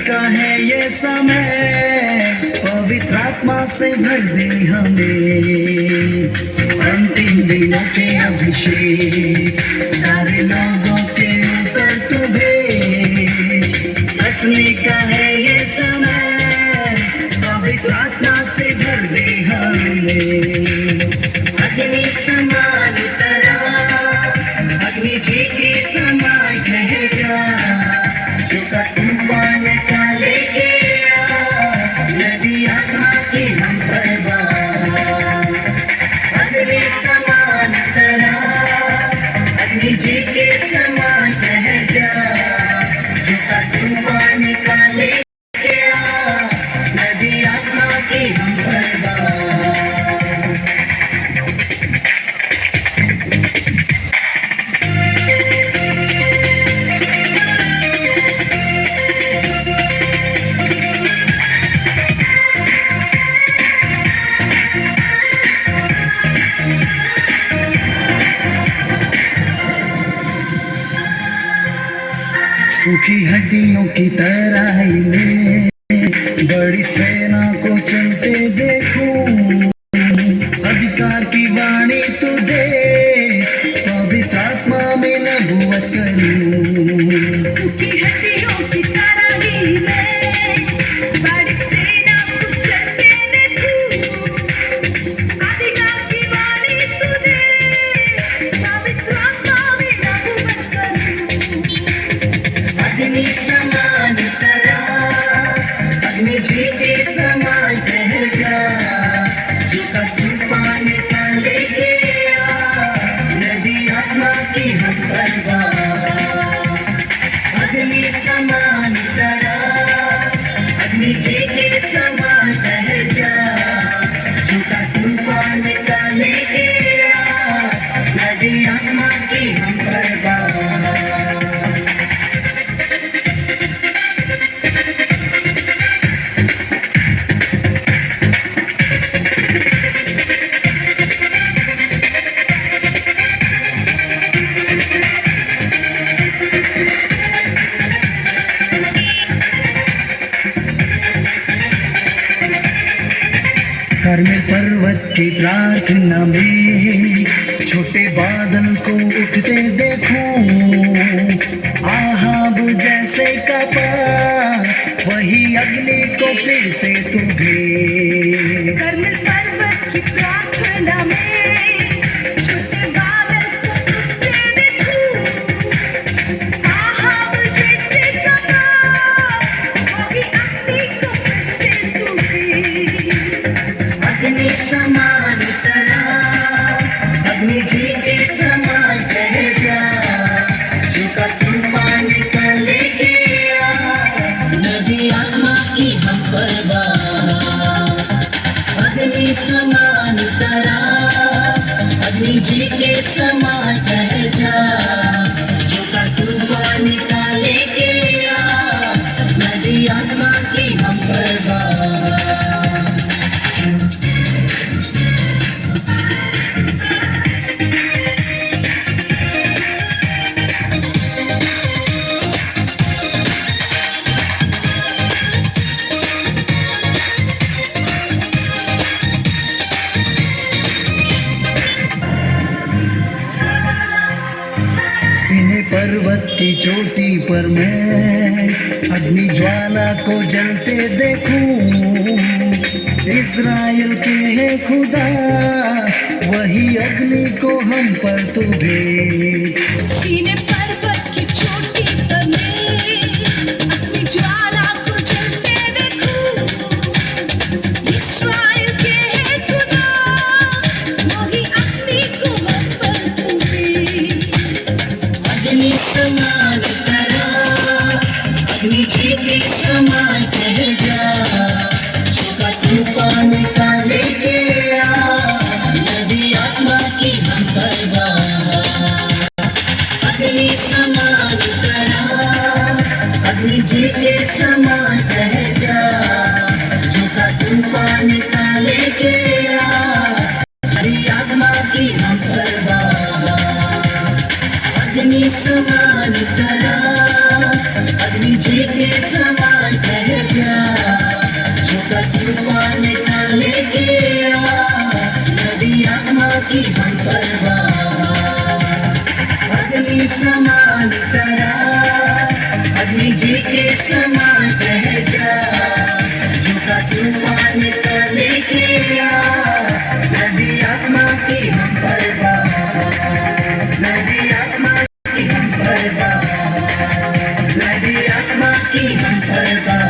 का है ये समय, पवित्र आत्मा से भर दे हमें। अंतिम दिनों के अभिषेक सारे लोगों के ऊपर तू भेज। कटने का है ये समय, पवित्र आत्मा से भर दे हमें। अग्नि समान तरह, अग्नि जी के समान ठहर जा, जो का तूफान का लेके आ, नदी आत्मा की हम परवाह। अग्नि समान तरह, अग्नि जी के समान ठहर जा, जो का तूफान का लेके आ, नदी आत्मा की हम परवाह। सूखी हड्डियों की तराई में बड़ी सेना को चलते देखूं। अधिकार की वाणी तू दे, पवित्र आत्मा में नबूवत करूं। सूखी हड्डियों की तराई में बड़ी सेना को चलते देखूं। अधिकार की वाणी तू दे, पवित्र आत्मा में नबूवत करूं। अग्नि समान तरह, अग्नि जी के समान ठहर जा, जो का तूफान का लेके आ, नदी आत्मा की हम परवाह। अग्नि समान तरह, अग्नि जी के समान ठहर जा, जो का तूफान का लेके आ, नदी आत्मा की हम परवाह। कर्मेल पर्वत की प्रार्थना में छोटे बादल को उठते देखूं। आहाब जैसे कपा, वही अग्नि को फिर से तू भेज। कर्मेल पर्वत की प्रार्थना में छोटे बादल को उठते देखूं। आहाब जैसे कपा, वही अग्नि को फिर से तू भेज। अग्नि समान तरह, अग्नि जी के समान ठहर जा, जो का तूफान का लेके आ, नदी आत्मा की हम परवाह। अग्नि समान तरह, अग्नि जी के समान ठहर जा, जो का तूफान का लेके आ, नदी आत्मा की हम परवाह। सीने पर्वत की चोटी पर मैं अग्नि ज्वाला को जलते देखूं। इस्राएल के है खुदा, वही अग्नि को हम पर तू भेज। सीने पर्वत की चोटी पर मैं अग्नि ज्वाला को जलते देखूं। इस्राएल के है खुदा, वही अग्नि को हम पर तू भेज। अग्नि समान तरह, अग्नि जी के समान ठहर जा, जो का तूफान का लेके आ, नदी आत्मा की हम परवाह। अग्नि समान तरह, अग्नि जी के समान ठहर जा, जो का तूफान का लेके आ, नदी आत्मा की हम परवाह। अग्नि समान तरह, अग्नि जी के समान है। के समान बह जा, झुका तूफान का लेके आ, नदी आत्मा की हम बर्बाद, नदी आत्मा की हम बर्बाद, नदी आत्मा की हम बर्बाद।